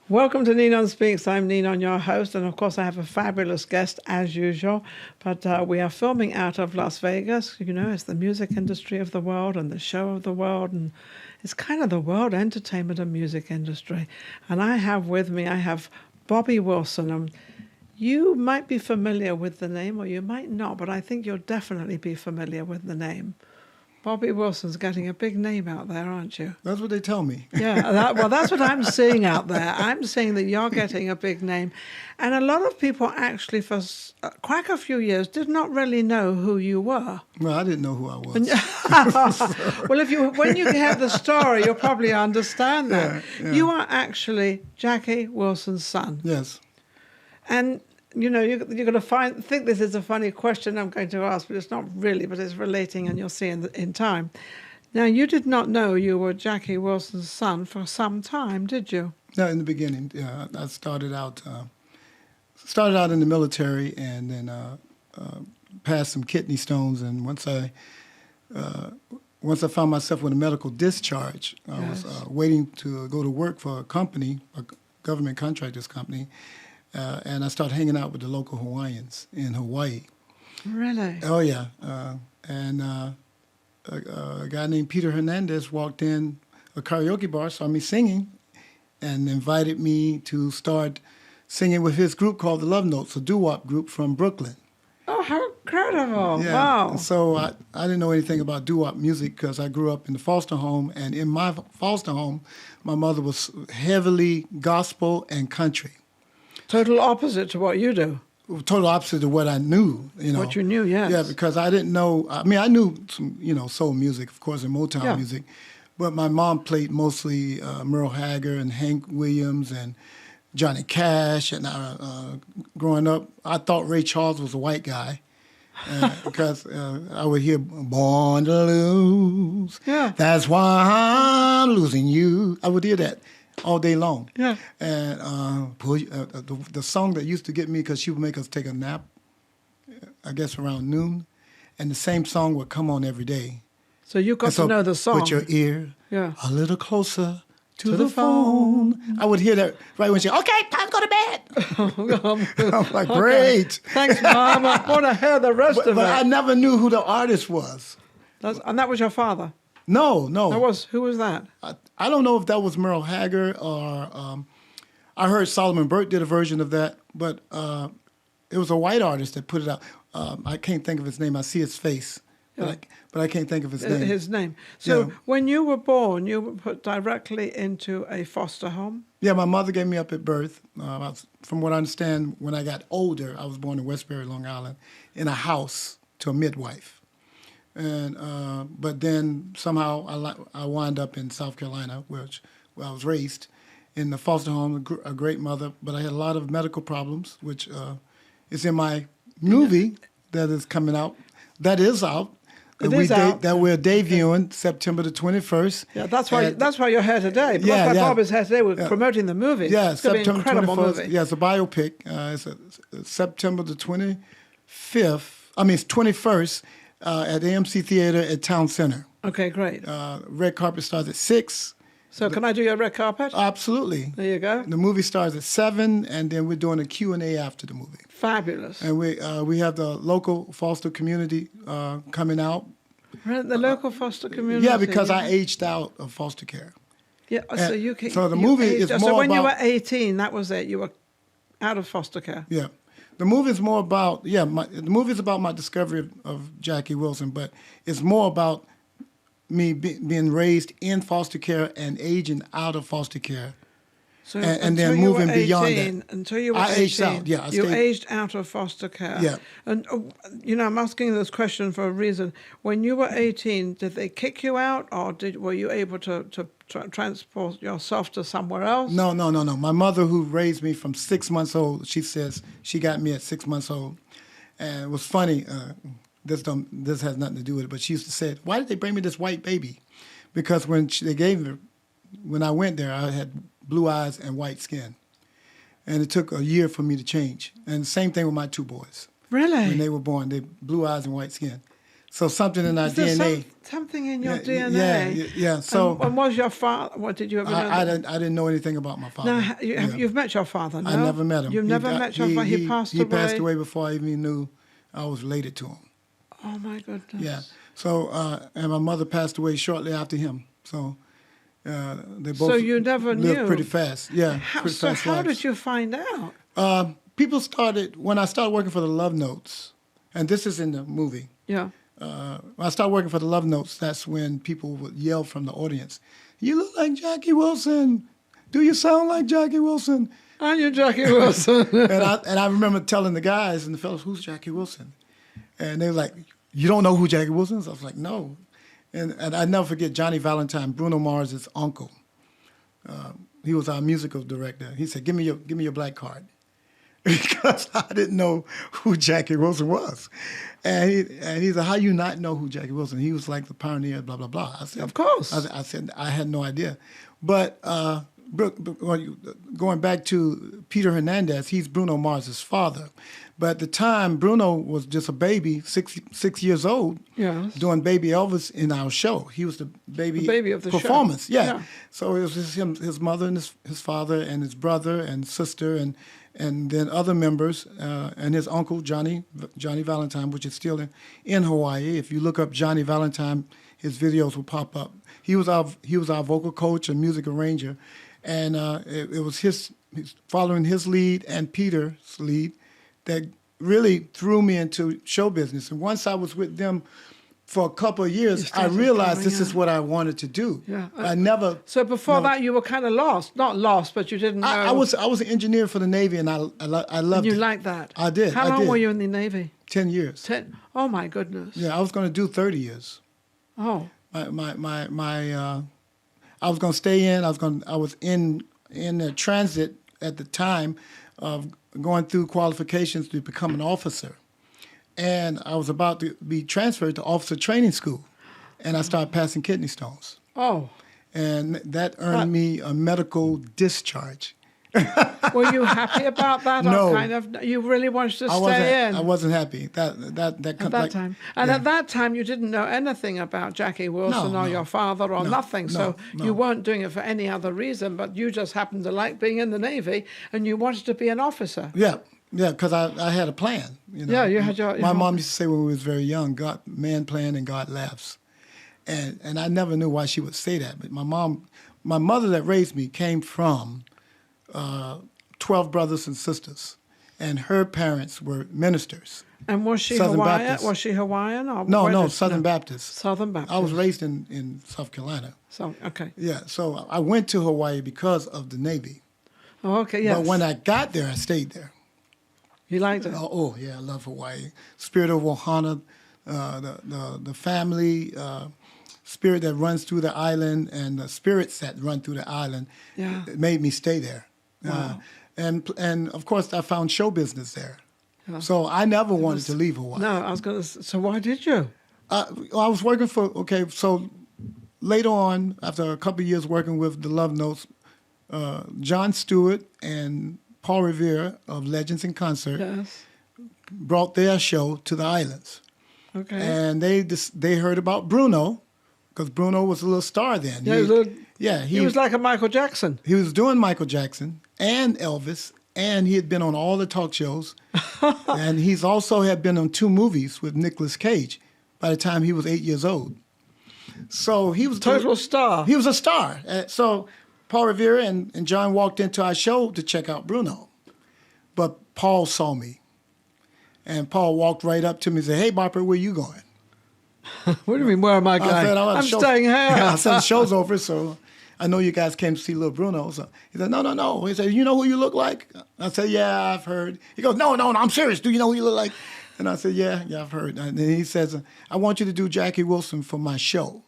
Welcome to Ninon Speaks. I'm Ninon, your host, and of course I have a fabulous guest as usual. But we are filming out of Las Vegas. You know, it's the music industry of the world and the show of the world, and it's kind of the world entertainment and music industry. And I have with me, I have Bobby Wilson. You might be familiar with the name, or you might not, but I think you'll definitely be familiar with the name. Bobby Wilson's getting a big name out there, aren't you? That's what they tell me. Yeah, well, that's what I'm seeing out there. I'm seeing that you're getting a big name. And a lot of people actually, for quite a few years, did not really know who you were. Well, I didn't know who I was. Well, when you hear the story, you'll probably understand that. Yeah. You are actually Jackie Wilson's son. Yes. And you know, you're going to think this is a funny question I'm going to ask, but it's not really, but it's relating, and you'll see in time. Now, you did not know you were Jackie Wilson's son for some time, did you? No, in the beginning, yeah. I started out in the military, and then passed some kidney stones. And once I found myself with a medical discharge, I was waiting to go to work for a company, a government contractors company. And I started hanging out with the local Hawaiians in Hawaii. Really? Oh, yeah. And a guy named Peter Hernandez walked in a karaoke bar, saw me singing, and invited me to start singing with his group called the Love Notes, a doo-wop group from Brooklyn. Oh, how incredible. Yeah. Wow. So I didn't know anything about doo-wop music because I grew up in the foster home, and in my foster home, my mother was heavily gospel and country. Total opposite to what you do. Total opposite of what I knew, you know. What you knew, yes. Yeah, because I didn't know. I mean, I knew some, soul music, of course, and Motown music, but my mom played mostly Merle Haggard and Hank Williams and Johnny Cash. And growing up, I thought Ray Charles was a white guy because I would hear "Born to Lose." Yeah. That's why I'm losing you. I would hear that all day long. Yeah. And the song that used to get me, because she would make us take a nap, I guess around noon, and the same song would come on every day. So you got to know the song. Put your ear a little closer to the phone. I would hear that right when she, okay, time to go to bed. I'm like, great. Thanks, Mom. I want to hear the rest of it. But I never knew who the artist was. And that was your father? No. Who was that? I don't know if that was Merle Haggard or I heard Solomon Burke did a version of that, but it was a white artist that put it out. I can't think of his name. I see his face, but I can't think of his name. His name. So when you were born, you were put directly into a foster home? Yeah, my mother gave me up at birth. From what I understand, when I got older, I was born in Westbury, Long Island, in a house to a midwife. And but then somehow I wound up in South Carolina, where I was raised, in the foster home. A great mother, but I had a lot of medical problems, which is in my movie that is coming out. That is out. It is out. That we're debuting September the 21st. Yeah, that's why you're here today. That's why Bob is here today. We're promoting the movie. Yeah, it's going to be an incredible 21st. movie. Yeah, it's a biopic. It's September the 25th. I mean, it's 21st. At AMC Theater at Town Center. Okay, great. Red carpet starts at 6. So can I do your red carpet? Absolutely. There you go. The movie starts at 7, and then we're doing a Q&A after the movie. Fabulous. And we have the local foster community coming out. The local foster community? Yeah, because I aged out of foster care. Yeah, so the movie is more about... So when you were 18, that was it? You were out of foster care? Yeah. The movie is more about, the movie is about my discovery of Jackie Wilson, but it's more about me being raised in foster care and aging out of foster care. So and then moving beyond that. Until you were 18, I aged out, yeah. You aged out of foster care. Yeah. And, I'm asking this question for a reason. When you were 18, did they kick you out, or were you able to transport yourself to somewhere else? No. My mother, who raised me from 6 months old, she says she got me at 6 months old. And it was funny, this has nothing to do with it, but she used to say, why did they bring me this white baby? Because when I went there, I had blue eyes and white skin. And it took a year for me to change. And the same thing with my two boys. Really? When they were born, they blue eyes and white skin. So something in our Is there DNA. something in your Yeah, DNA? yeah. So And was your father? What did you ever know? I didn't know anything about my father. No, you've met your father. No, I never met him. You've never met your father. He passed away. He passed away before I even knew I was related to him. Oh my goodness. Yeah. So and my mother passed away shortly after him. So they both So you never lived knew. pretty fast. Yeah. So how did you find out? People started when I started working for the Love Notes, and this is in the movie. Yeah. When I started working for the Love Notes, that's when people would yell from the audience, "You look like Jackie Wilson. Do you sound like Jackie Wilson?" Aren't you Jackie Wilson? and I remember telling the guys and the fellas, "Who's Jackie Wilson?" And they were like, "You don't know who Jackie Wilson is?" I was like, "No." And I never forget Johnny Valentine, Bruno Mars's uncle. He was our musical director. He said, "Give me your black card," because I didn't know who Jackie Wilson was. And he said, "How you not know who Jackie Wilson?" He was like the pioneer, blah blah blah. I said, Of course. I said I had no idea, but. Going back to Peter Hernandez, he's Bruno Mars's father. But at the time, Bruno was just a baby, six years old, Yes. doing Baby Elvis in our show. He was the baby of the performance. show. Yeah. So it was just him, his mother, and his father, and his brother and sister, and then other members, and his uncle Johnny Valentine, which is still in Hawaii. If you look up Johnny Valentine, his videos will pop up. He was our vocal coach and music arranger. And it was following his lead and Peter's lead that really threw me into show business. And once I was with them for a couple of years, I realized this is what I wanted to do. Yeah. I never. So before that, you were kind of lost. Not lost, but you didn't know. I was an engineer for the Navy, and I loved and you it. liked that? I did. How long were you in the Navy? 10 years. 10. Oh my goodness. Yeah, I was going to do 30 years. Oh. I was going to stay in. I was in transit at the time of going through qualifications to become an officer, and I was about to be transferred to officer training school, and I started passing kidney stones. Oh. And that earned me a medical discharge. Were you happy about that? No. Or kind of, you really wanted to stay in? I wasn't happy. At that Time. And at that time, you didn't know anything about Jackie Wilson or your father or nothing. So you weren't doing it for any other reason, but you just happened to like being in the Navy and you wanted to be an officer. Yeah, because I had a plan. You know? Yeah, you had your... My mom used to say when we was very young, man plan and God laughs. And I never knew why she would say that. But my mother that raised me came from 12 brothers and sisters, and her parents were ministers. And was she Southern Hawaiian? Baptist. Was she Hawaiian? Or No, Southern Baptist. Southern Baptist. I was raised in South Carolina. So, okay. Yeah, so I went to Hawaii because of the Navy. Oh, okay, yes. But when I got there, I stayed there. You liked it? Oh yeah, I love Hawaii. Spirit of Ohana, the family, spirit that runs through the island, and the spirits that run through the island. Yeah. It made me stay there. Wow. And of course, I found show business there. Yeah. So I never wanted to leave Hawaii. No, I was going to... So why did you? I was working so later on, after a couple of years working with the Love Notes, Jon Stewart and Paul Revere of Legends in Concert Yes. brought their show to the islands. Okay. And they heard about Bruno, because Bruno was a little star then. Yeah, he was like a Michael Jackson. He was doing Michael Jackson and Elvis, and he had been on all the talk shows. And he's also had been on 2 movies with Nicolas Cage by the time he was 8 years old. So he was Total star. He was a star. So Paul Revere and John walked into our show to check out Bruno. But Paul saw me. And Paul walked right up to me and said, "Hey, Bopper, where you going?" What do you mean, where am I going? I said, I'm staying here. I said, "The show's over, so I know you guys came to see little Bruno." So he said, No. He said, "You know who you look like?" I said, "Yeah, I've heard." He goes, No, I'm serious. Do you know who you look like? And I said, Yeah, I've heard. And then he says, "I want you to do Jackie Wilson for my show."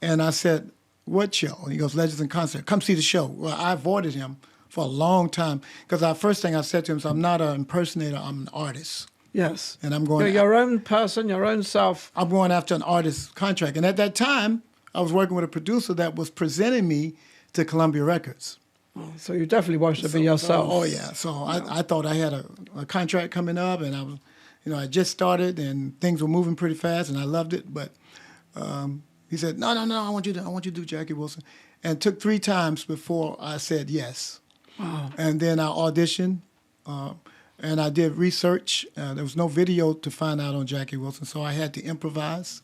And I said, "What show?" And he goes, "Legends in Concert. Come see the show." Well, I avoided him for a long time because the first thing I said to him is, "I'm not an impersonator, I'm an artist." Yes. And I'm going... You're your own person, your own self. I'm going after an artist's contract. And at that time, I was working with a producer that was presenting me to Columbia Records. Oh, so you definitely wanted to be yourself. Oh, yeah. So I thought I had a contract coming up, and I just started and things were moving pretty fast, and I loved it. But he said, no, I want you to do Jackie Wilson. And it took 3 times before I said yes. Wow. And then I auditioned, and I did research. There was no video to find out on Jackie Wilson, so I had to improvise.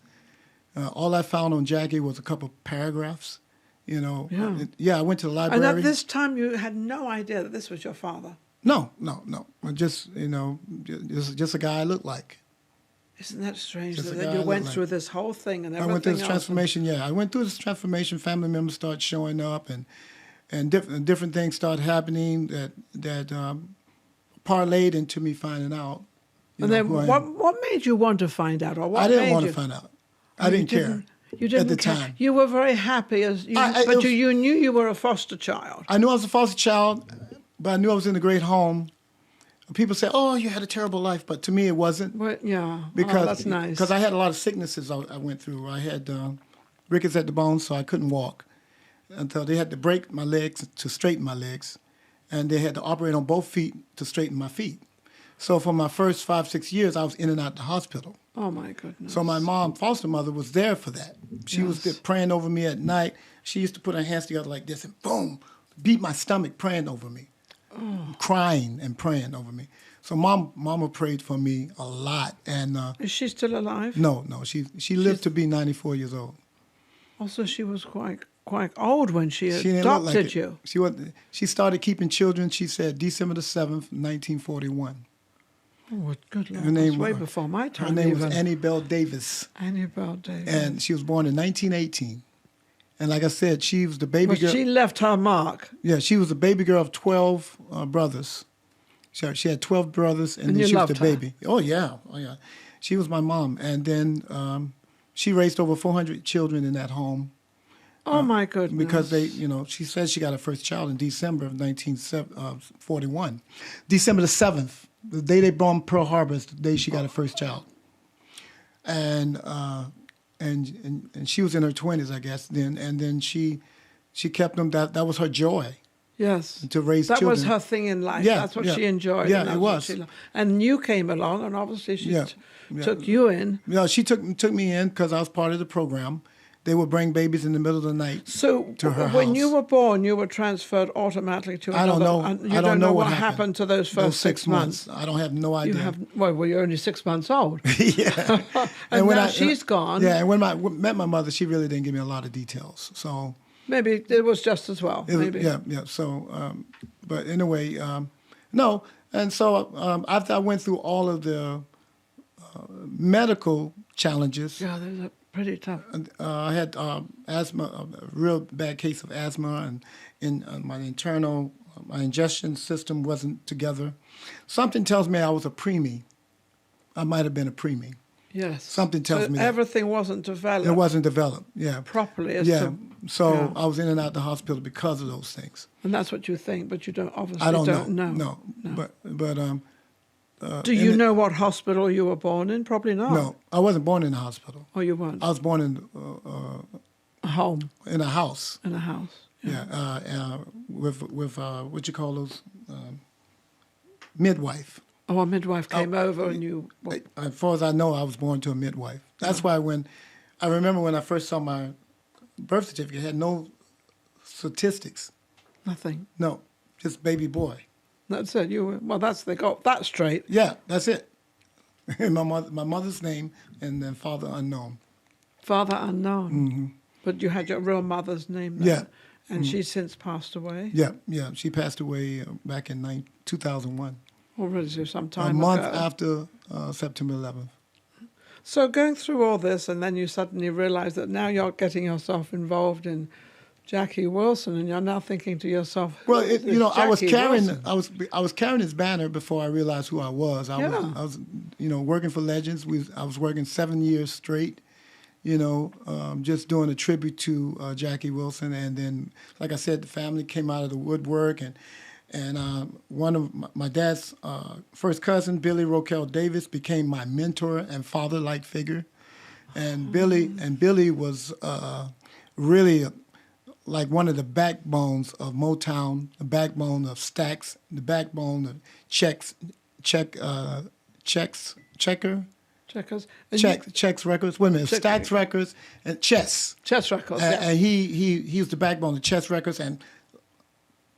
All I found on Jackie was a couple paragraphs. Yeah. I went to the library. And at this time, you had no idea that this was your father. No. Just just a guy I looked like. Isn't that strange Just a that guy you I went looked through like. this whole thing and I everything went through this else? transformation. Yeah, I went through this transformation. Family members started showing up, and different things started happening that parlayed into me finding out. And then who I am. what made you want to find out? Or what I didn't made want you? to find out. I didn't care. You didn't at the care. time. You were very happy, you knew you were a foster child. I knew I was a foster child, but I knew I was in a great home. People say, "Oh, you had a terrible life," but to me, it wasn't. Well, yeah, Because that's nice. Because I had a lot of sicknesses I went through. I had rickets at the bone, so I couldn't walk until they had to break my legs to straighten my legs, and they had to operate on both feet to straighten my feet. So for my first 5-6 years, I was in and out the hospital. Oh my goodness. So my mom, foster mother, was there for that. She was there praying over me at night. She used to put her hands together like this and boom, beat my stomach praying over me, crying and praying over me. So mama prayed for me a lot. And Is she still alive? no, she lived to be 94 years old. Also, she was quite old when she She didn't look like adopted it. you. She started keeping children, she said, December the 7th, 1941. Oh, good Lord. Her name That's way was- before my time. Her name was even. Annie Bell Davis, Annie Bell Davis. and she was born in 1918. And like I said, she was the baby Well, girl. she left her mark. Yeah, she was the baby girl of 12 brothers. She had 12 brothers, and then you she was loved the her. baby. Oh, yeah. She was my mom. And then she raised over 400 children in that home. Oh, my goodness. Because she said she got her first child in December of 1941. December the 7th, the day they bombed Pearl Harbor, is the day she got her first child. And she was in her 20s, I guess, then. And then she kept them. That was her joy, Yes. to raise that children. was her thing in life. Yeah, That's what yeah. she enjoyed. Yeah, and that's it what was. she loved. And you came along, and obviously she Yeah, took you in. She took me in because I was part of the program. They would bring babies in the middle of the night. So to her when house. you were born, you were transferred automatically to I another. don't know. and I don't know what happened to those first Those 6 months. I don't have no idea. You have well, you're only 6 months old. Yeah. And when now she's gone. Yeah, and when I met my mother, she really didn't give me a lot of details. So Maybe it was just as well. Maybe. yeah. So, but anyway, no. And so after I went through all of the medical challenges, Yeah, those are pretty tough. I had asthma, a real bad case of asthma, and in my ingestion system wasn't together. Something tells me I was a preemie. I might have been a preemie. Yes. Something tells So me that. everything wasn't developed It wasn't developed. Yeah. properly. As Yeah. to, So yeah. I was in and out the hospital because of those things. and that's what you think, but you don't obviously I don't know. know. No. But Do you and know what hospital you were born in? Probably not. no, I wasn't born in a hospital. Oh, you weren't. I was born A home in a house. in a house. Yeah. With what you call those midwife. Oh, a midwife came over and you. Well, As far as I know, I was born to a midwife. That's why I remember when I first saw my birth certificate, it had no statistics. nothing. No, just baby boy. That's it. You were, well, they got that straight. Yeah, that's it. And my mother's name, and then father unknown. Father unknown. But you had your real mother's name there. Yeah. And she's since passed away. Yeah. She passed away back in 2001. Already so some A time month ago. after September 11th. So going through all this, and then you suddenly realize that now you're getting yourself involved in Jackie Wilson, and you're now thinking to yourself, Well, "Who is I was Jackie carrying Wilson?" I was carrying his banner before I realized who I was. I Yeah. was working for Legends. I was working 7 years straight. Just doing a tribute to Jackie Wilson, and then, like I said, the family came out of the woodwork, and one of my dad's first cousin, Billy Roquel Davis, became my mentor and father-like figure, and Billy was really like one of the backbones of Motown, the backbone of Stax, the backbone of Czech Checker, Checkers. And you- Checks Records. Wait a minute, Check- Stax Records and Chess. Chess Records. And, Yeah. and he was the backbone of Chess Records, and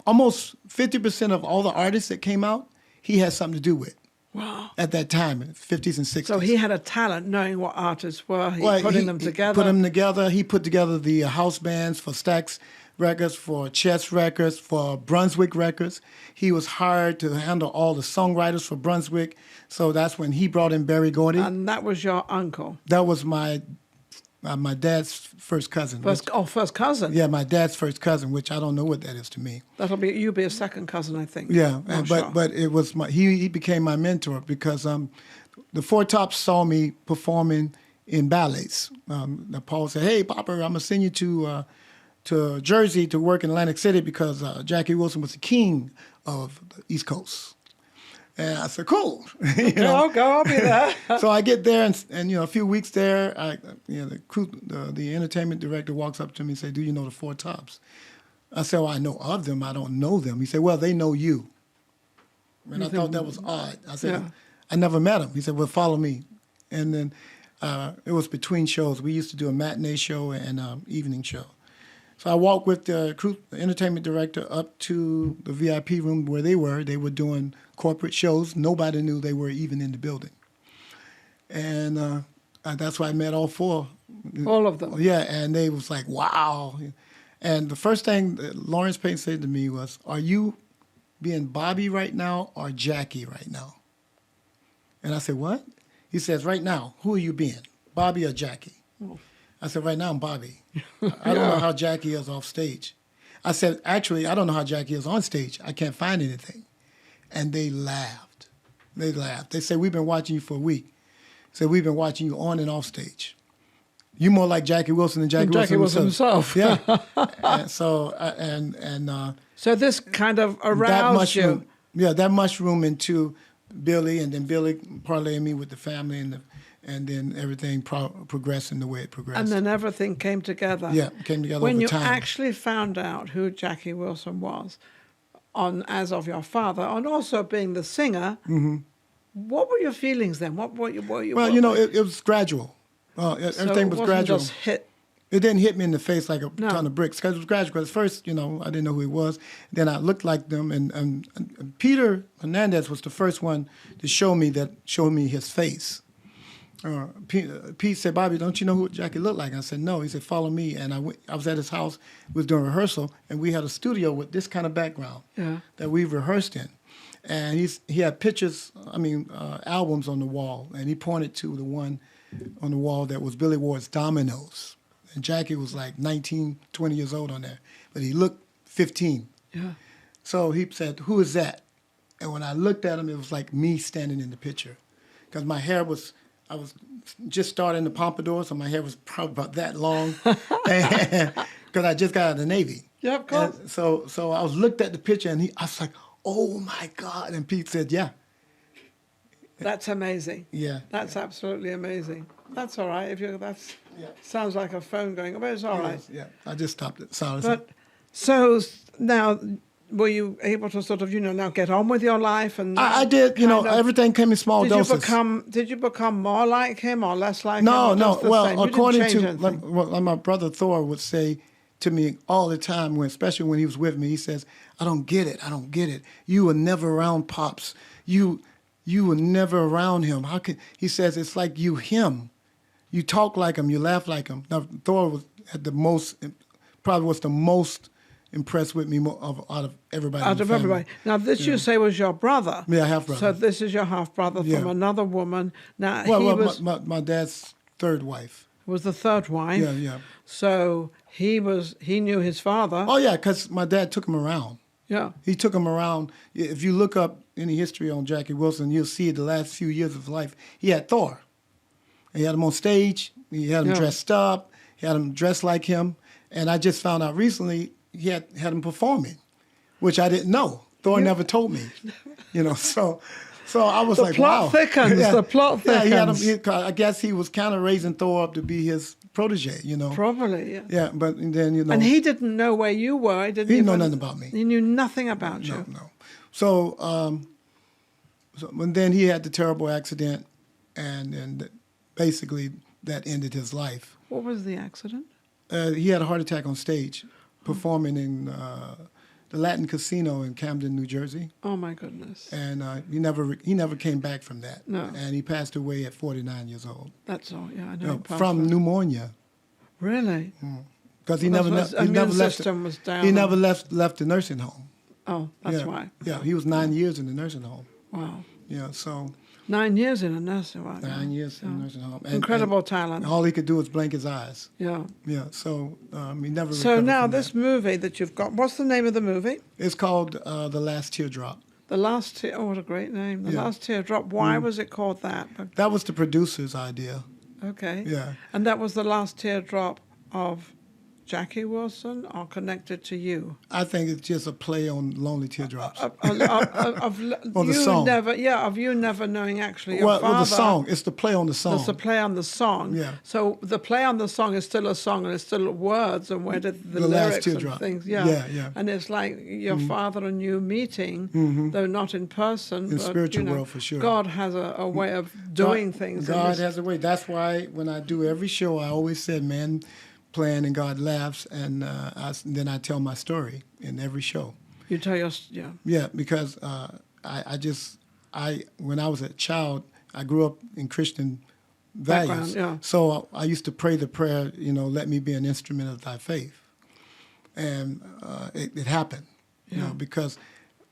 almost 50% of all the artists that came out, he had something to do with. Wow. At that time, in the 50s and 60s. So he had a talent knowing what artists were, Well, putting them together. Put them together. He put together the house bands for Stax Records, for Chess Records, for Brunswick Records. He was hired to handle all the songwriters for Brunswick. So that's when he brought in Berry Gordy. And that was your uncle. That was my dad's first cousin. First cousin. Yeah, my dad's first cousin, which I don't know what that is to me. You'll be a second cousin, I think. Yeah, Not but sure. but it was he became my mentor because the Four Tops saw me performing in ballets. Paul said, "Hey, Papa, I'm gonna send you to Jersey to work in Atlantic City because Jackie Wilson was the king of the East Coast." And I said, "Cool." You know? I'll go. I'll be there. So I get there, and a few weeks there, the entertainment director walks up to me and say, "Do you know the Four Tops?" I said, "Well, I know of them. I don't know them." He said, "Well, they know you." And I thought that was odd. I said, Yeah. "I never met him." He said, "Well, follow me." And then it was between shows. We used to do a matinee show and evening show. So I walked with the entertainment director up to the VIP room where they were. They were doing corporate shows. Nobody knew they were even in the building. And that's why I met all four. All of them. Yeah, and they was like, wow. And the first thing that Lawrence Payne said to me was, "Are you being Bobby right now or Jackie right now?" And I said, "What?" He says, "Right now, who are you being, Bobby or Jackie?" I said, "Right now, I'm Bobby. I don't know how Jackie is off stage." I said, "Actually, I don't know how Jackie is on stage. I can't find anything." And they laughed. They laughed. They said, "We've been watching you for a week." They said, "We've been watching you on and off stage. You more like Jackie Wilson than Jackie Wilson himself. Yeah. And so, So this kind of that aroused mushroom, you. that mushroom into Billy, and then Billy parlayed me with the family, and then everything progressed in the way it progressed. And then everything came together. Yeah, it came together When over you time. actually found out who Jackie Wilson was, as of your father, and also being the singer, what were your feelings then? What were you? Well, it was gradual. Everything was wasn't gradual. Just hit. It didn't hit me in the face like a No. ton of bricks, because it was gradual. Because first, I didn't know who he was. Then I looked like them, and Peter Hernandez was the first one to show me his face. Pete said, "Bobby, don't you know who Jackie looked like?" I said, "No." He said, "Follow me." And I was at his house. We was doing rehearsal, and we had a studio with this kind of background that we rehearsed in. And he had pictures, albums on the wall, and he pointed to the one on the wall that was Billy Ward's Dominoes. And Jackie was like 19, 20 years old on there, but he looked 15. Yeah. So he said, "Who is that?" And when I looked at him, it was like me standing in the picture, because my hair was, I was just starting the pompadour, so my hair was probably about that long, because I just got out of the Navy. Yeah, of course. And so I was looked at the picture, and I was like, "Oh my God!" And Pete said, "Yeah, That's amazing. yeah." That's absolutely amazing. That's all right. Yeah. Sounds like a phone going, but it's all It right. is, yeah. I just stopped it. Sorry. But so now, were you able to sort of, now get on with your life? And I did. kind of- Everything came in small Did doses. you become more like him or less like him? No, or no. just the Well, same? You didn't according change to anything? like my brother Thor would say to me all the time, especially when he was with me, he says, "I don't get it. I don't get it. You were never around Pops. You were never around him. How could?" He says, "It's like you him. You talk like him. You laugh like him." Now Thor probably was the most impressed with me out of everybody. Out in the of family. everybody. Now, this you say was your brother. Yeah, half-brother. So this is your half brother from Yeah. another woman. Now Well, he was my dad's third wife. the third wife. Yeah, yeah. So he knew his father. Oh yeah, because my dad took him around. Yeah. He took him around. If you look up any history on Jackie Wilson, you'll see the last few years of his life, he had Thor. He had him on stage. He had him Yeah. dressed up. He had him dressed like him. And I just found out recently he had him performing, which I didn't know. Thor never told me. So I was The like, plot wow. thickens. The plot Yeah, he had thickens. him. I guess he was kind of raising Thor up to be his protege. Probably, yeah. Yeah, but then And he didn't know where you were. He didn't He didn't know even- nothing about me. He knew nothing about you. No. So and then he had the terrible accident, and basically that ended his life. What was the accident? He had a heart attack on stage, performing in the Latin Casino in Camden, New Jersey. Oh my goodness! And he never came back from that. No. And he passed away at 49 years old. That's all. Yeah, I know. You know, from pneumonia. Really? Because he Well, never that's he what his never immune left system was down. he never left the nursing home. Oh, that's yeah. why. Yeah, he was 9 years in the nursing home. Wow. Yeah, so 9 years in a nursing home. 9 years in the nursing home. And, Incredible talent. and all he could do was blink his eyes. Yeah. Yeah, so he never. So recovered now from this that. movie that you've got, what's the name of the movie? It's called The Last Teardrop. The Last Tear. Oh, what a great name! The Yeah. Last Teardrop. Why was it called that? That was the producer's idea. Okay. Yeah. And that was the last teardrop of Jackie Wilson, or connected to you? I think it's just a play on Lonely Teardrops. Of Or the you song. of you never knowing actually your father. Well, the song. It's the play on the song. It's a play on the song. Yeah. So the play on the song is still a song, and it's still words, and where did the The Last lyrics and Teardrop. things? Yeah, yeah. And it's like your father and you meeting, though not in person. In but, spiritual world, for sure. God has a way of doing things. in God this- has a way. That's why when I do every show, I always said, "Man, playing and God laughs," and then I tell my story in every show. You tell your Yeah, because when I was a child, I grew up in Christian values. Background, yeah. So I used to pray the prayer, let me be an instrument of thy faith. And it happened, because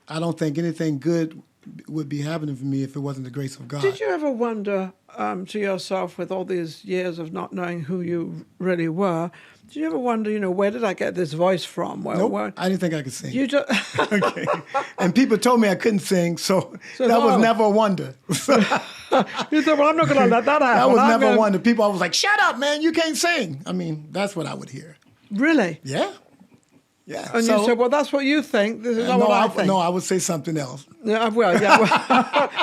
I don't think anything good would be happening for me if it wasn't the grace of God. Did you ever wonder to yourself, with all these years of not knowing who you really were, did you ever wonder, where did I get this voice from? Nope, I didn't think I could sing. You just Okay. And people told me I couldn't sing, so that no. was never a wonder. you said, well, I'm not going to let that happen. That was I'm never gonna... a wonder. People always like, "Shut up, man, you can't sing." I mean, that's what I would hear. Really? Yeah. Yeah. And you said, well, that's what you think. This is not what I think. No, I would say something else. Yeah, well,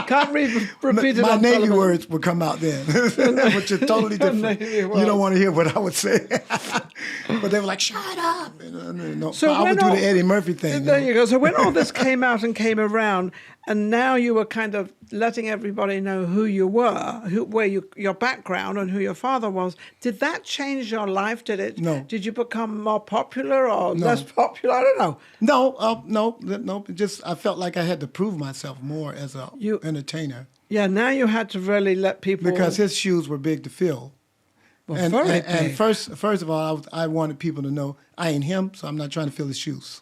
can't repeat it My on Navy television. words would come out then, which is totally different. Navy You words. don't want to hear what I would say. But they were like, "Shut up." So I would when do all- the Eddie Murphy thing. There you go. So when all this came out and came around, and now you were kind of letting everybody know who you were, your background, and who your father was. Did that change your life? Did it? No. Did you become more popular or No. less popular? I don't know. No. Just I felt like I had to prove myself more as a entertainer Yeah. Now you had to really let people because his shoes were big to fill. Well, And, very and, and big. first of all, I wanted people to know I ain't him, so I'm not trying to fill his shoes.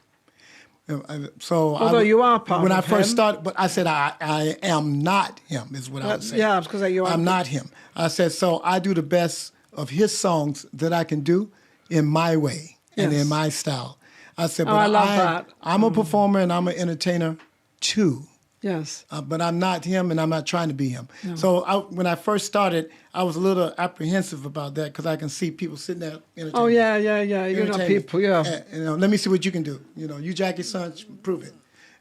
So Although you are part when of I first him. started, but I said I am not him is what I was saying. Yeah, I was going to say you are. I'm not him. I said so. I do the best of his songs that I can do in my way and Yes. in my style. I said, Oh, but I love that. I'm a performer and I'm an entertainer too. Yes. But I'm not him, and I'm not trying to be him. So when I first started, I was a little apprehensive about that because I can see people sitting there entertaining. Oh yeah. You know, entertaining. people. Yeah. And, let me see what you can do. You Jackie's son, prove it.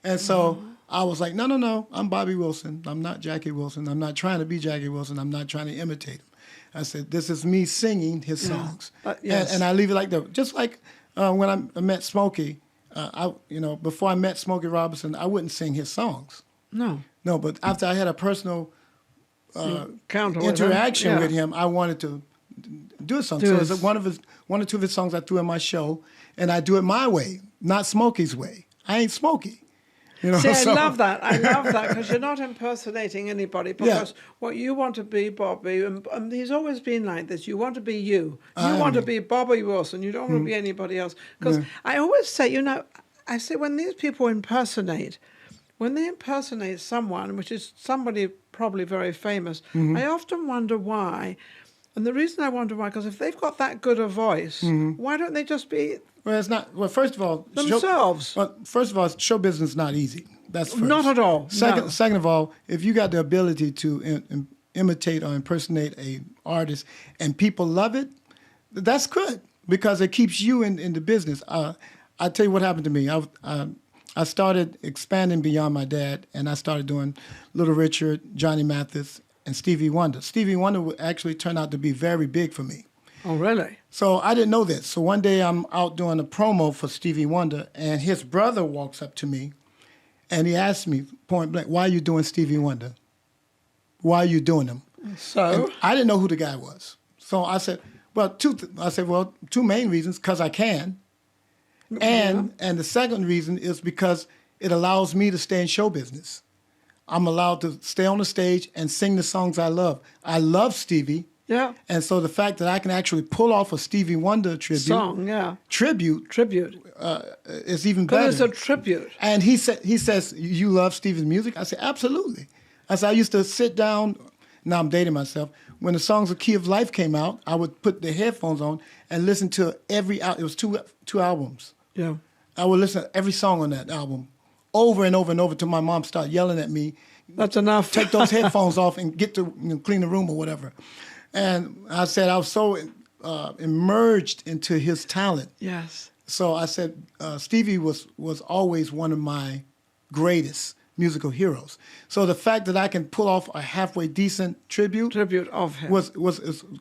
And so I was like, no, I'm Bobby Wilson. I'm not Jackie Wilson. I'm not trying to be Jackie Wilson. I'm not trying to imitate him. I said, this is me singing his songs. Yes. And I leave it like that. Just like when I met Smokey, before I met Smokey Robinson, I wouldn't sing his songs. No, but after I had a personal Counter with him. interaction Yeah. with him, I wanted to do a song. Do So his- it's one or two of his songs I threw in my show, and I do it my way, not Smokey's way. I ain't Smokey. See, I so- love that. I love that because you're not impersonating anybody. Because what you want to be, Bobby, and he's always been like this. You want to be you. You want to be Bobby Wilson. You don't want to be anybody else. Because I always say, I say when these people impersonate, when they impersonate someone, which is somebody probably very famous, I often wonder why. And the reason I wonder why, because if they've got that good a voice, why don't they just be Well, it's not. Well, first of all, themselves? show business is not easy. That's first. Not at all. No. Second of all, if you got the ability to imitate or impersonate a artist and people love it, that's good because it keeps you in the business. I tell you what happened to me. I started expanding beyond my dad, and I started doing Little Richard, Johnny Mathis, and Stevie Wonder. Stevie Wonder would actually turn out to be very big for me. Oh, really? So I didn't know this. So one day I'm out doing a promo for Stevie Wonder, and his brother walks up to me, And he asked me point blank, why are you doing Stevie Wonder? Why are you doing them? So? And I didn't know who the guy was. So I said, well, two main reasons, because I can. And the second reason is because it allows me to stay in show business. I'm allowed to stay on the stage and sing the songs I love. I love Stevie. Yeah. And so the fact that I can actually pull off a Stevie Wonder tribute is even better. Because it's a tribute. And he says, you love Stevie's music? I said, absolutely. I said, I used to sit down, now I'm dating myself, when the songs of Key of Life came out, I would put the headphones on and listen to it was two albums. Yeah. I would listen to every song on that album over and over and over till my mom started yelling at me. That's enough. Take those headphones off and get to clean the room or whatever. And I said I was so immersed into his talent. Yes. So I said Stevie was always one of my greatest musical heroes. So the fact that I can pull off a halfway decent tribute of him was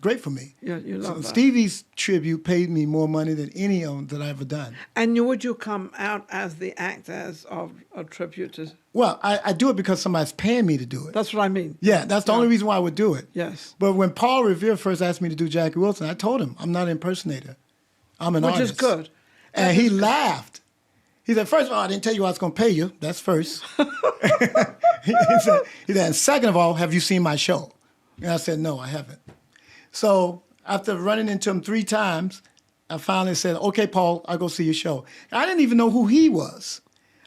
great for me. Yeah, you love that. Stevie's tribute paid me more money than any of them that I've ever done. And would you come out as the actors of a tribute to? Well, I do it because somebody's paying me to do it. That's what I mean. Yeah, that's the only reason why I would do it. Yes. But when Paul Revere first asked me to do Jackie Wilson, I told him, I'm not an impersonator. I'm an artist. Which is good. And he laughed. He said, first of all, I didn't tell you I was going to pay you. That's first. he said, and second of all, have you seen my show? And I said, no, I haven't. So after running into him 3 times, I finally said, okay, Paul, I'll go see your show. I didn't even know who he was.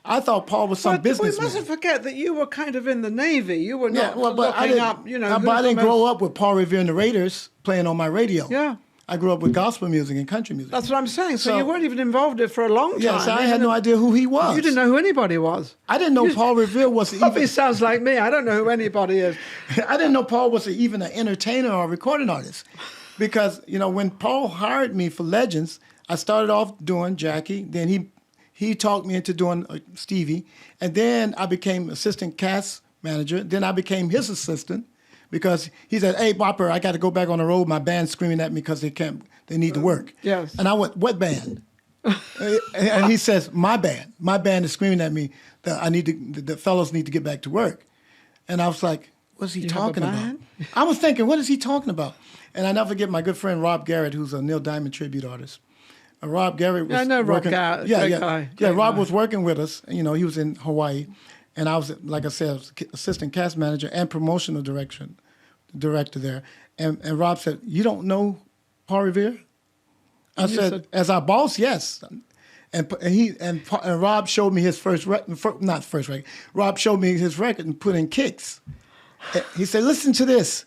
I thought Paul was some businessman. We mustn't forget that you were kind of in the Navy. You were not but looking up, but I didn't grow up with Paul Revere and the Raiders playing on my radio. Yeah. I grew up with gospel music and country music. That's what I'm saying. So you weren't even involved in it for a long time. Yes, I had no idea who he was. You didn't know who anybody was. I didn't know Paul Revere was Probably even... sounds like me. I don't know who anybody is. I didn't know Paul was even an entertainer or a recording artist. Because, when Paul hired me for Legends, I started off doing Jackie. Then he talked me into doing Stevie. And then I became assistant cast manager. Then I became his assistant. Because he said, hey, Bopper, I got to go back on the road. My band's screaming at me because they need to work. Yes. And I went, what band? And he says, my band. My band is screaming at me that the fellows need to get back to work. And I was like, what's he talking about? I was thinking, what is he talking about? And I never forget my good friend Rob Garrett, who's a Neil Diamond tribute artist. Rob Garrett was I know working, Rob Garrett. Yeah, Rob was working with us. He was in Hawaii. And I was, like I said, I was assistant cast manager and promotional director there. And Rob said, you don't know Paul Revere? I said, as our boss, yes. And Rob showed me his not first record. Rob showed me his record and put in kicks. He said, listen to this.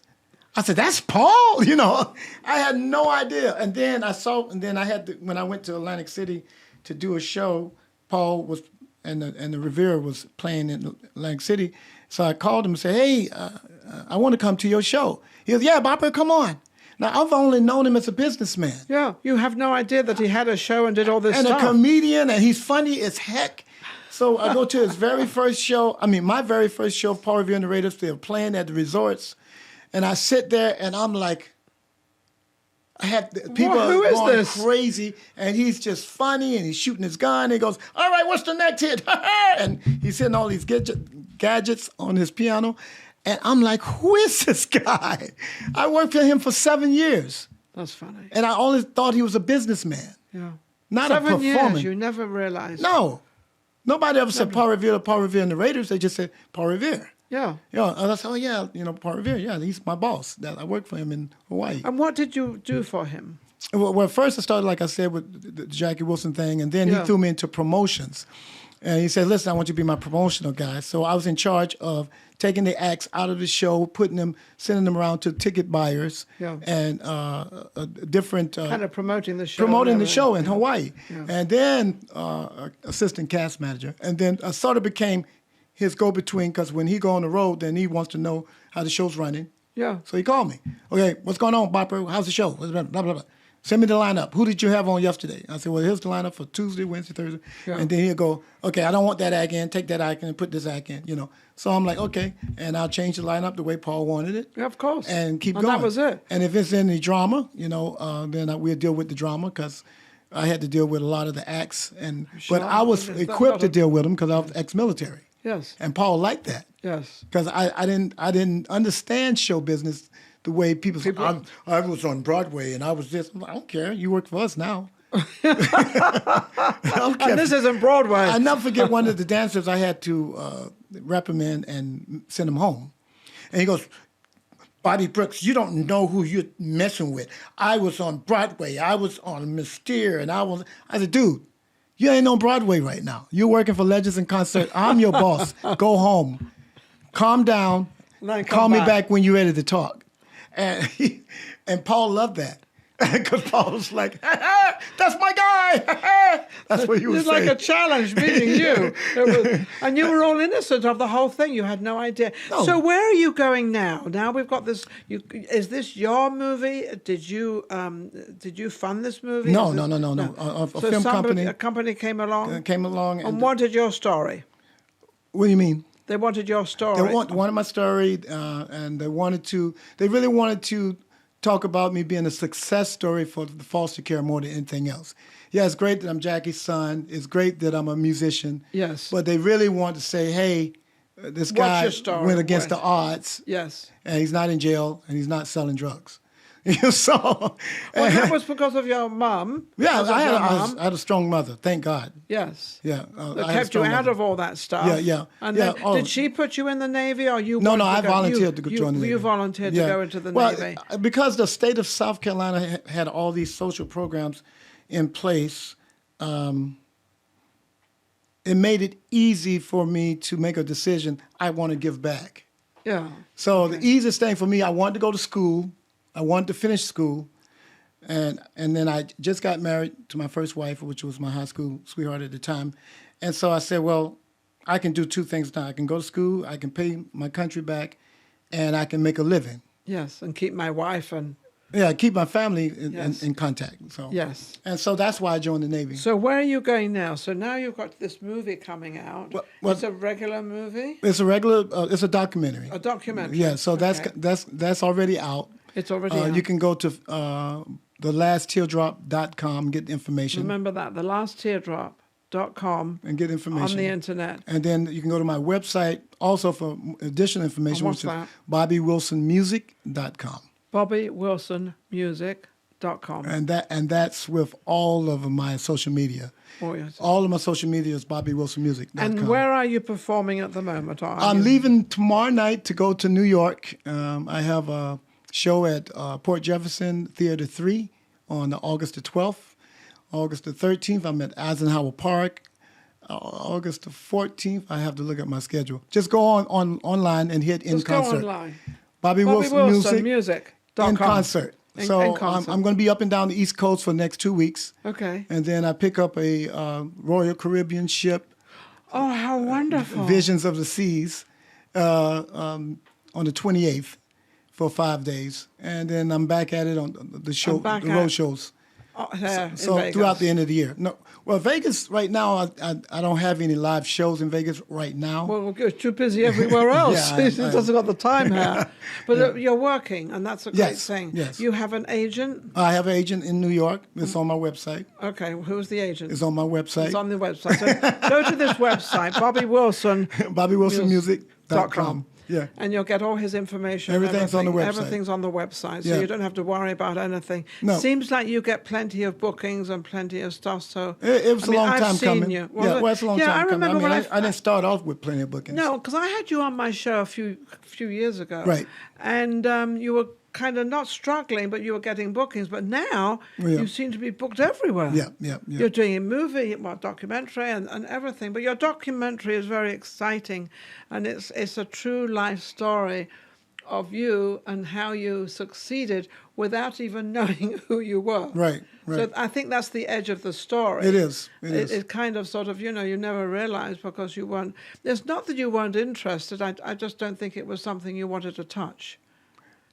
I said, that's Paul? I had no idea. And then when I went to Atlantic City to do a show, Paul was, and the Revere was playing in Atlantic City. So I called him and said, hey, I want to come to your show. He goes, yeah, Bopper, come on. Now, I've only known him as a businessman. Yeah, you have no idea that he had a show and did all this stuff. And a comedian, and he's funny as heck. So I go to his very first show. My very first show, Paul Revere and the Raiders, they were playing at the resorts. And I sit there, and I'm like, I had people going crazy, and he's just funny, and he's shooting his gun. He goes, all right, what's the next hit? And he's hitting all these gadgets on his piano. And I'm like, who is this guy? I worked for him for 7 years. That's funny. And I always thought he was a businessman. Yeah. Not a performer. 7 years, you never realized. No. Nobody ever said Paul Revere and the Raiders. They just said Paul Revere. Yeah. And I said, oh, yeah, Paul Revere, yeah, he's my boss. I work for him in Hawaii. And what did you do for him? Well, first I started, like I said, with the Jackie Wilson thing, and then he threw me into promotions. And he said, listen, I want you to be my promotional guy. So I was in charge of taking the acts out of the show, sending them around to ticket buyers, and different... kind of promoting the show. Promoting the show in Hawaii. Yeah. And then assistant cast manager. And then I sort of became his go-between, because when he go on the road, then he wants to know how the show's running. Yeah. So he called me. Okay, what's going on, Bopper? How's the show? Blah, blah, blah. Send me the lineup. Who did you have on yesterday? I said, well, here's the lineup for Tuesday, Wednesday, Thursday. Yeah. And then he'll go, okay, I don't want that act in. Take that act in and put this act in, So I'm like, okay. And I'll change the lineup the way Paul wanted it. Yeah, of course. And keep and going. That was it. And if it's any drama, then we'll deal with the drama, because I had to deal with a lot of the acts. But I was equipped to deal with them because I was ex-military. Yes. And Paul liked that. Yes. Because I didn't understand show business the way people say, I was on Broadway and I was this. I'm like, I don't care. You work for us now. I don't care. And this isn't Broadway. I never forget one of the dancers I had to reprimand and send him home. And he goes, Bobby Brooks, you don't know who you're messing with. I was on Broadway. I was on Mystere. And I said, dude, you ain't on Broadway right now. You're working for Legends in Concert. I'm your boss. Go home. Calm down. Call me back when you're ready to talk. And Paul loved that. Because Paul was like, that's my guy. That's what he was saying. It's like a challenge meeting you. And you were all innocent of the whole thing. You had no idea. No. So where are you going now? Now we've got this. Is this your movie? Did you fund this movie? No. A film company. A company came along? And wanted your story. What do you mean? They wanted your story. They wanted my story, and they really wanted to talk about me being a success story for the foster care more than anything else. Yeah, it's great that I'm Jackie's son. It's great that I'm a musician. Yes. But they really want to say, hey, this guy went against the odds. Yes. And he's not in jail, and he's not selling drugs. So, well, that was because of your mum. Yeah, I had a strong mother, thank God. Yes. Yeah. That kept you out of all that stuff. Yeah. And then, did she put you in the Navy, or you? No, I volunteered to join the Navy. You volunteered to go into the Navy. Because the state of South Carolina had all these social programs in place, it made it easy for me to make a decision. I want to give back. Yeah. So the easiest thing for me, I wanted to go to school. I wanted to finish school, and then I just got married to my first wife, which was my high school sweetheart at the time. And so I said, well, I can do two things now. I can go to school, I can pay my country back, and I can make a living. Yes, and keep my wife and... Yeah, keep my family in contact. So yes. And so that's why I joined the Navy. So where are you going now? So now you've got this movie coming out. It's a regular movie? It's it's a documentary. A documentary. Yeah, so that's already out. It's already out. You can go to thelasttteardrop.com and get information. Remember that, thelasttteardrop.com. And get information. On the internet. And then you can go to my website also for additional information, which is bobbywilsonmusic.com. bobbywilsonmusic.com. And that's with all of my social media. Oh, yes. All of my social media is bobbywilsonmusic.com. And where are you performing at the moment? I'm leaving tomorrow night to go to New York. I have a show at Port Jefferson Theater 3 on August the 12th. August the 13th, I'm at Eisenhower Park. August the 14th, I have to look at my schedule. Just go online and hit In Concert. Just go online. Bobby Wilson Music. In Concert. So I'm going to be up and down the East Coast for the next 2 weeks. Okay. And then I pick up a Royal Caribbean ship. Oh, how wonderful. Visions of the Seas on the 28th for 5 days. And then I'm back at it on the road shows. So throughout the end of the year. No, well, Vegas right now, I don't have any live shows in Vegas right now. Well, you're too busy everywhere else. He doesn't got the time here. But you're working, and that's a great thing. Yes. You have an agent? I have an agent in New York. It's on my website. Okay, who's the agent? It's on my website. It's on the website. So go to this website, Bobby Wilson. BobbyWilsonMusic.com. Yeah. And you'll get all his information. Everything's on the website. Everything's on the website, so you don't have to worry about anything. No. Seems like you get plenty of bookings and plenty of stuff. So it was a long time coming. You. It's a long time coming. Remember I didn't start off with plenty of bookings. No, because I had you on my show a few years ago. Right. And you were kind of not struggling, but you were getting bookings. But now you seem to be booked everywhere. Yeah. You're doing a movie, documentary, and everything. But your documentary is very exciting, and it's a true life story of you and how you succeeded without even knowing who you were. Right. So I think that's the edge of the story. It is. It kind of sort of, you never realized because you weren't. It's not that you weren't interested. I just don't think it was something you wanted to touch.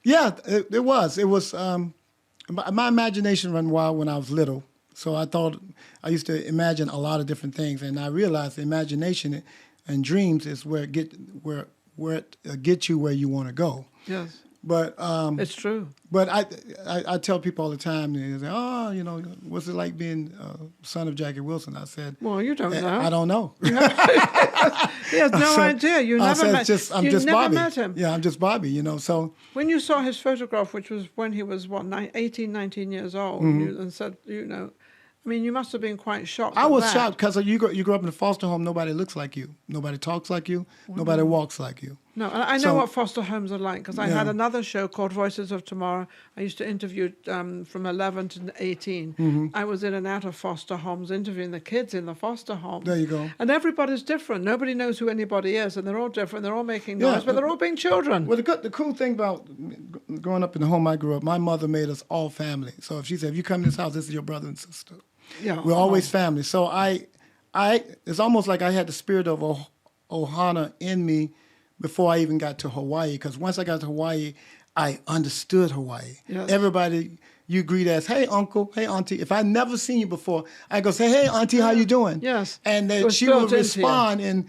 Yeah, it was. It was. My imagination ran wild when I was little, so I used to imagine a lot of different things, and I realized the imagination and dreams is where it gets you where you want to go. Yes. But It's true. but I tell people all the time, they say, oh, what's it like being son of Jackie Wilson? I said, Well, you don't know. I don't know. He has no idea. You I never said, met. I'm you just never Bobby. met him. Yeah, I'm just Bobby. So When you saw his photograph, which was when he was 18, 19 years old, and said, I mean, you must have been quite shocked. I at was that. shocked because you grew up in a foster home. Nobody looks like you. Nobody talks like you. Nobody walks like you. No, and I know So- what foster homes are like because I had another show called Voices of Tomorrow. I used to interview from 11 to 18. I was in and out of foster homes interviewing the kids in the foster homes. There you go. And everybody's different. Nobody knows who anybody is, and they're all different. They're all making Yeah, noise, but they're all being children. Well, the cool thing about growing up in the home I grew up, my mother made us all family. So if she said, if you come to this house, this is your brother and sister. Yeah, We're always family. So it's almost like I had the spirit of Ohana in me before I even got to Hawaii. Because once I got to Hawaii, I understood Hawaii. Yes. Everybody you greet as, hey, uncle, hey, auntie. If I'd never seen you before, I go say, hey, auntie, how you doing? Yes. And It then was she built would into respond and,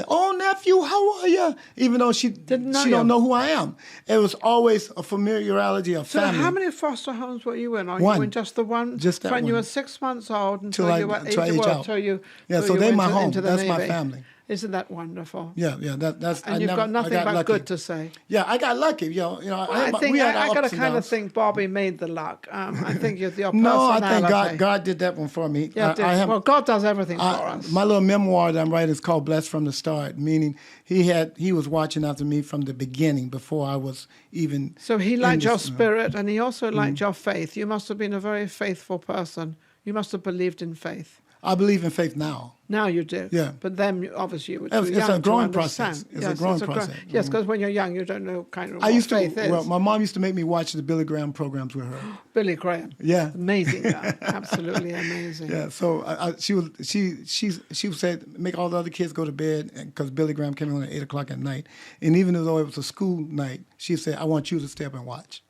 oh, nephew, how are you? Even though she Didn't know she you. don't know who I am. It was always a familiarity of So family. how many foster homes were you in? Are One. you in just the one? Just that When you one. were 6 months old until Till I- you were till I age out. till you Yeah, till so you they went my home. into the That's my Navy. family. Isn't that wonderful? Yeah, that's. And I you've never, got nothing I got but lucky. good to say. Yeah, I got lucky. I think we had our I got to ups and kind of downs. think Bobby made the luck. I think your No, I personality. think God did that one for me. Yeah, well, God does everything for us. My little memoir that I'm writing is called "Blessed from the Start," meaning he was watching after me from the beginning before I was even. So he liked in your this, spirit, and he also liked your faith. You must have been a very faithful person. You must have believed in faith. I believe in faith now. Now you do. Yeah. But then, obviously, you were too It's young a growing to understand. process. It's a growing process. Yes, because when you're young, you don't know kind of I what used to. faith is. Well, my mom used to make me watch the Billy Graham programs with her. Billy Graham. Yeah. Amazing guy. Absolutely amazing. Yeah, so she would say make all the other kids go to bed because Billy Graham came on at 8:00 at night, and even though it was a school night, she'd say, "I want you to stay up and watch."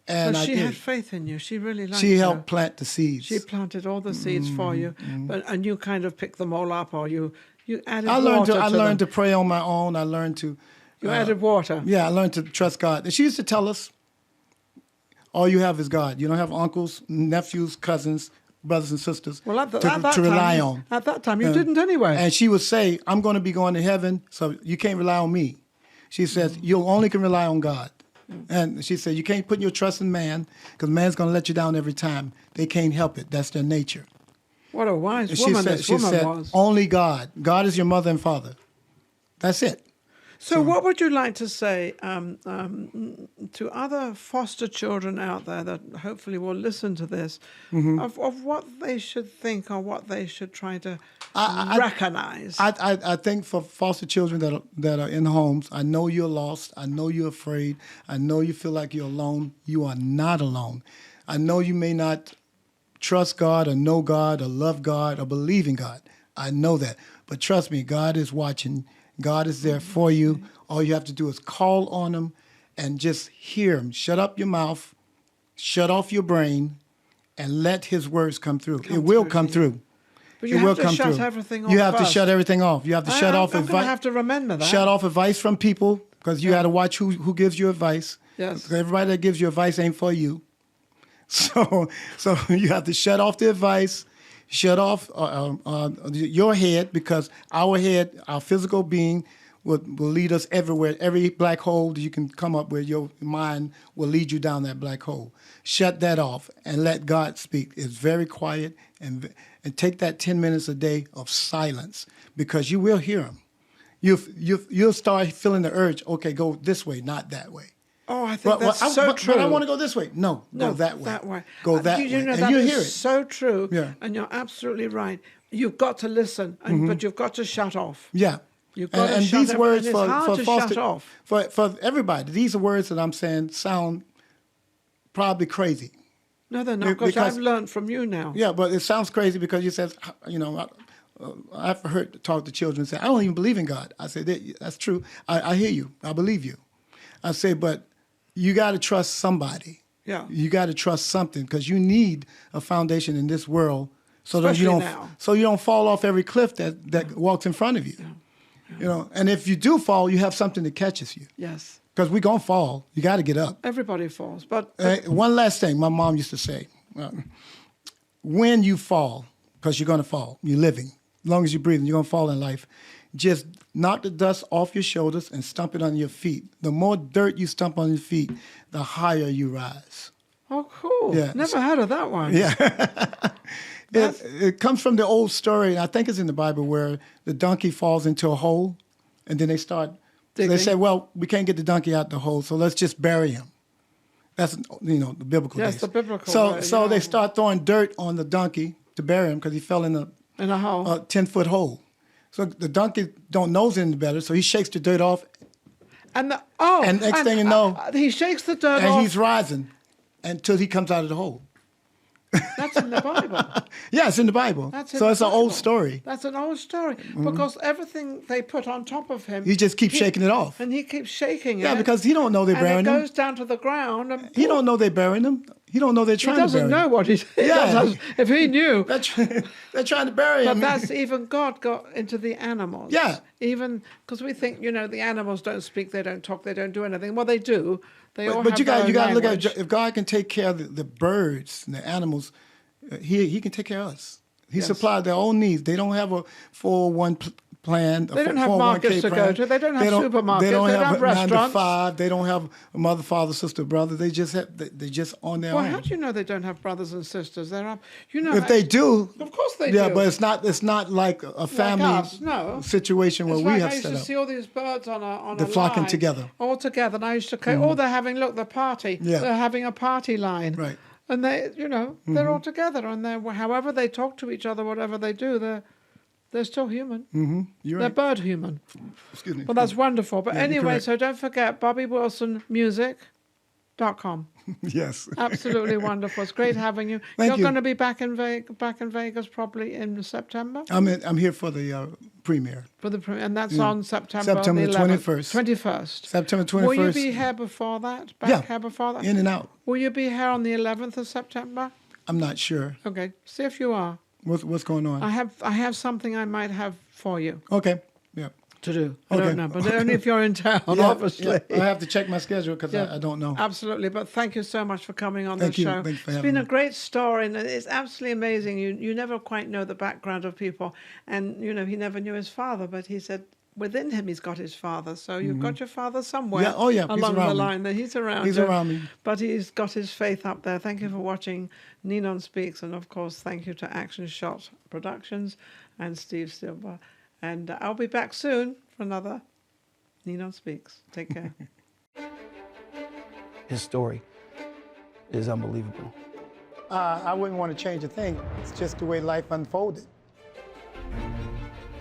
And So she I did. had faith in you. She really liked She you. helped plant the seeds. She planted all the seeds for you, and you kind of picked them all up, or you added I learned water to. I to learned them. to pray on my own. I learned to. You added water. Yeah, I learned to trust God. And she used to tell us, "All you have is God. You don't have uncles, nephews, cousins, brothers and sisters Well, at that to rely time, on." At that time, you didn't anyway. And she would say, "I'm going to be going to heaven, so you can't rely on me." She says, "You only can rely on God." And she said, "You can't put your trust in man because man's going to let you down every time. They can't help it. That's their nature." What a wise And woman she this woman was. "Only God. God is your mother and father. That's it." So, what would you like to say to other foster children out there that hopefully will listen to this of what they should think or what they should try to recognize? I think for foster children that are in homes, I know you're lost. I know you're afraid. I know you feel like you're alone. You are not alone. I know you may not trust God or know God or love God or believe in God. I know that. But trust me, God is watching. God is there for you. All you have to do is call on him and just hear him. Shut up your mouth, shut off your brain, and let his words come through. It will come through. But you It will have to come shut through. everything off You have to first. shut everything off. You have to shut off I'm going to have to remember that. Shut off advice from people because you got to watch who gives you advice. Yes. 'Cause everybody that gives you advice ain't for you. So you have to shut off the advice, shut off your head because our head, our physical being, will lead us everywhere. Every black hole that you can come up with, your mind will lead you down that black hole. Shut that off and let God speak. It's very quiet and take that 10 minutes a day of silence because you will hear him. You'll start feeling the urge, okay, go this way, not that way. Oh, I think that's so true. But I want to go this way. No, go that way. That way. Go that You way. know, And that you is hear it. so true. Yeah. And you're absolutely right. You've got to listen, but you've got to shut off. Yeah. You've got to and shut these everything. words And it's hard for to foster, shut off. for everybody, these are words that I'm saying sound probably crazy. No, they're not, because I've learned from you now. Yeah, but it sounds crazy because you said, I've heard talk to children say, I don't even believe in God. I said, that's true. I hear you. I believe you. I say, but you got to trust somebody. Yeah. You got to trust something because you need a foundation in this world so that Especially you don't now. so you don't fall off every cliff that walks in front of you. Yeah. You know, and if you do fall, you have something that catches you. Yes. because we're going to fall. You got to get up. Everybody falls. But One last thing my mom used to say, when you fall, because you're going to fall, you're living, as long as you're breathing, you're going to fall in life, just knock the dust off your shoulders and stomp it on your feet. The more dirt you stomp on your feet, the higher you rise. oh, cool. Yeah. Never heard of that one. Yeah. It comes from the old story, and I think it's in the Bible, where the donkey falls into a hole, and then they start, so they say, well, we can't get the donkey out the hole, so let's just bury him. That's, the biblical Yes, days. the biblical So, way, so yeah. they start throwing dirt on the donkey to bury him because he fell in In a hole. 10-foot hole. So the donkey don't know any better, so he shakes the dirt off, and next thing you know, he shakes the dirt and off. he's rising until he comes out of the hole. That's in the Bible. Yeah, it's in the Bible. That's in So the it's an old Bible. story. That's an old story because everything they put on top of him, He just keeps shaking it off. and he keeps shaking it. Yeah, because he don't know they're and burying it him. goes down to the ground. And He don't know they're burying him. He don't know they're He trying to bury doesn't him. know what he's. Yeah. If he knew. They're trying to bury But him. that's even God got into the animals. Yeah. Even because we think the animals don't speak, they don't talk, they don't do anything. Well, they do. They all But have you their got own to look at language. if God can take care of the birds and the animals, he can take care of us. He Yes. supplied their own needs. They don't have a 401 plan. They don't have 401k markets to go plan. to. They don't have supermarkets. They don't They don't have have 9 to restaurants. 5. They don't have a mother, father, sister, brother. They just have. They just on their Well, own. how do you know they don't have brothers and sisters? They're up. If they do, Of course they yeah, do. but it's not like a family us, no. situation where It's we like have I used set to up. see all these birds on They're a flocking line, together. all together, and I used to go, they're having the party. Yeah. They're having a party line. Right. And they, they're all together, and they're however they talk to each other, whatever they do, they're still human. You're They're right. bird human. Excuse me. Well, that's wonderful. But Yeah, you're anyway, correct. so don't forget BobbyWilsonMusic.com. Yes. Absolutely wonderful. It's great having you. Thank You're you. going to be back in Vegas probably in September I'm here for the premiere. for the and that's on September September the 21st. 21st. September 21st. Will you be here before that? Here before that? In and out. Will you be here on the 11th of September? I'm not sure. Okay. See if you are. What's going on? I have something I might have for you Okay. Yeah. to do. I Okay. don't know, but only if you're in town, Yeah, obviously. yeah. I have to check my schedule because Yeah. I don't know. Absolutely, but thank you so much for coming on Thank the you. show. Thanks for It's having been a me. great story, and it's absolutely amazing. You never quite know the background of people, and he never knew his father, but he said within him he's got his father. So you've got your father somewhere. Yeah, oh, yeah, he's along the around me. line there. He's around. He's you. around me. But he's got his faith up there. Thank you for watching Ninon Speaks, and of course thank you to Action Shot Productions and Steve Silver. And I'll be back soon for another Ninon Speaks. Take care. His story is unbelievable. I wouldn't want to change a thing. It's just the way life unfolded.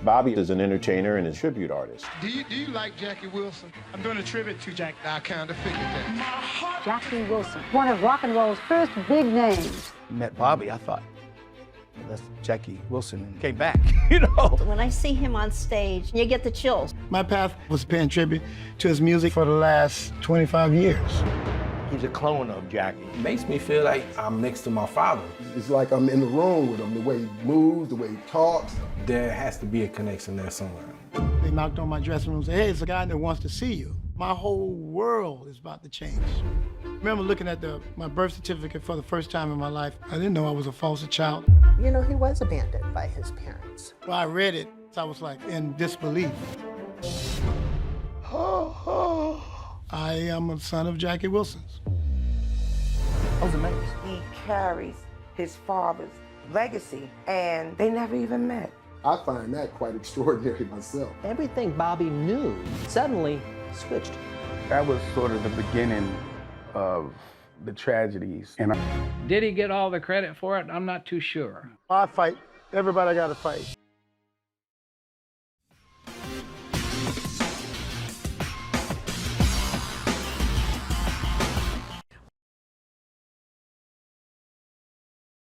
Bobby is an entertainer and a tribute artist. Do you like Jackie Wilson? I'm doing a tribute to Jack. I kind of figured that. Jackie Wilson, one of rock and roll's first big names. Met Bobby, I thought, well, that's Jackie Wilson, and came back, you know. When I see him on stage, you get the chills. My path was paying tribute to his music for the last 25 years. He's a clone of Jackie. It makes me feel like I'm next to my father. It's like I'm in the room with him, the way he moves, the way he talks. There has to be a connection there somewhere. They knocked on my dressing room and said, hey, it's a guy that wants to see you. My whole world is about to change. I remember looking at my birth certificate for the first time in my life. I didn't know I was a foster child. He was abandoned by his parents. When I read it, I was like in disbelief. I am a son of Jackie Wilson's. I was amazed. He carries his father's legacy, and they never even met. I find that quite extraordinary myself. Everything Bobby knew suddenly switched. That was sort of the beginning of the tragedies. And did he get all the credit for it? I'm not too sure. I fight everybody I got to fight.